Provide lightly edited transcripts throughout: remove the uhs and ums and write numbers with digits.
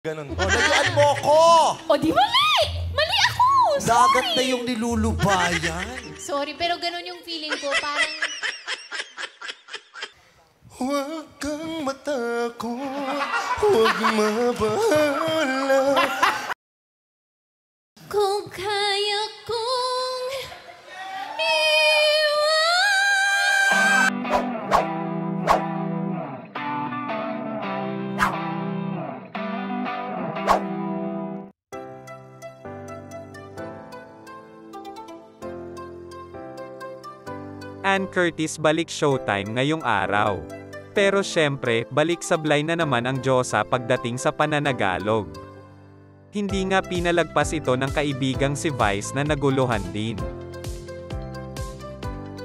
Ganun. O, layuan mo ko! O, di mali! Mali ako! Sorry! Dagat na yung nilulubayan. Sorry, pero ganun yung feeling ko. Parang... Huwag kang matakot, huwag mabahala. Kung kaya kong Ann Curtis balik Showtime ngayong araw. Pero syempre, balik sablay na naman ang Diyosa pagdating sa pananagalog. Hindi nga pinalagpas ito ng kaibigang si Vice na naguluhan din.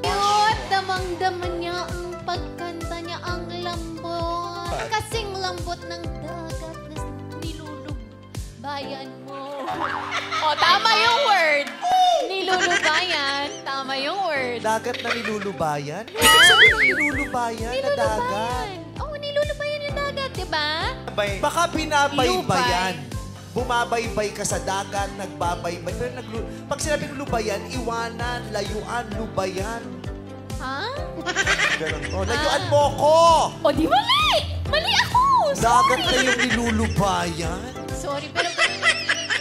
Cute! Damang-dama niya ang pagkanta niya, ang lambot. Kasing lambot ng dagat na nilulubayan mo. O, tama yung word. Nilulubayan. Tama yung word. Dagat na nilulubayan? Ibig sabihin nilulubayan na dagat. Oo, nilulubayan yung dagat, di ba? Baka binabaybayan. Bumabaybay ka sa dagat, nagbabaybay. Pero pag sinabing lubayan, iwanan, layuan, lubayan. Ha? Ganun. O, layuan mo ko! O, di mali! Mali ako! Dagat na yung nilulubayan. Sorry, pero ganun yung feeling ko.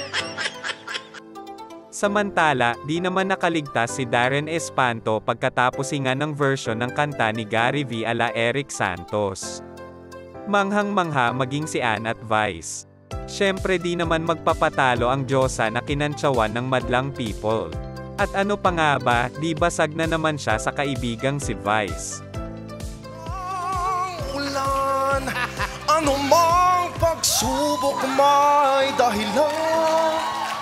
Samantala, di naman nakaligtas si Darren Espanto pagkatapos nga ng version ng kanta ni Gary V ala Eric Santos. Manghang-mangha maging si Ann at Vice. Syempre di naman magpapatalo ang Diyosa na kinantsawan ng madlang people. At ano pa nga ba, di basag na naman siya sa kaibigang si Vice. Ulan, anumang pagsubok may dahilan.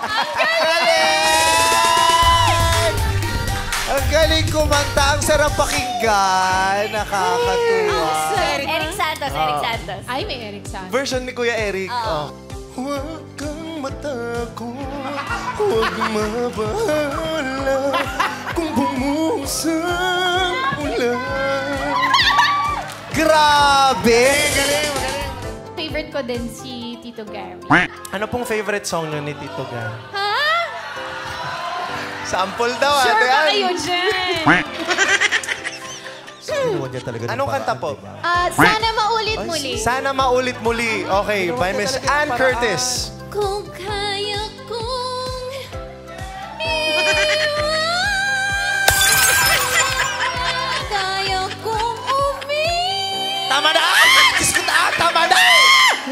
Ang galing! Ang galing kumanta. Ang sarap pakinggan. Nakakatuwa. Eric Santos, Eric Santos. Ay, may Eric Santos. Version ni Kuya Eric. Oh. Huwag kang matakot, huwag mabahala kung bumuhos ang ulan. Grabe! Magaling, magaling. Favorite ko din si Tito Gary. Ano pong favorite song nyo ni Tito Gary? Ha? Sample daw, Sure ate ba Ann. kayo dyan? Anong kanta po? Sana maulit muli. Sana maulit muli. Okay, by Miss Ann Curtis. Kung kaya kong kaya kong Tama na! Diyos ko na! Tama na!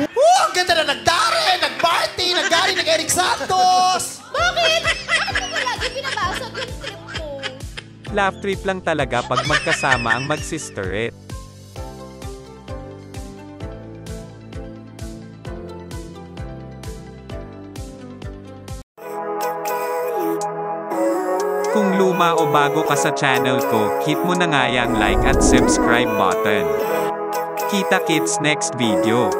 Ang ganda na nag-Darren, nag-Marty, nag-Gary, nag-Eric Santos! Bakit? Bakit mo lagi binabasag yung trip mo? Laugh trip lang talaga pag magkasama ang mag-sisterette. Kung luma o bago ka sa channel ko, hit mo na nga yung like at subscribe button. Kita-kits next video.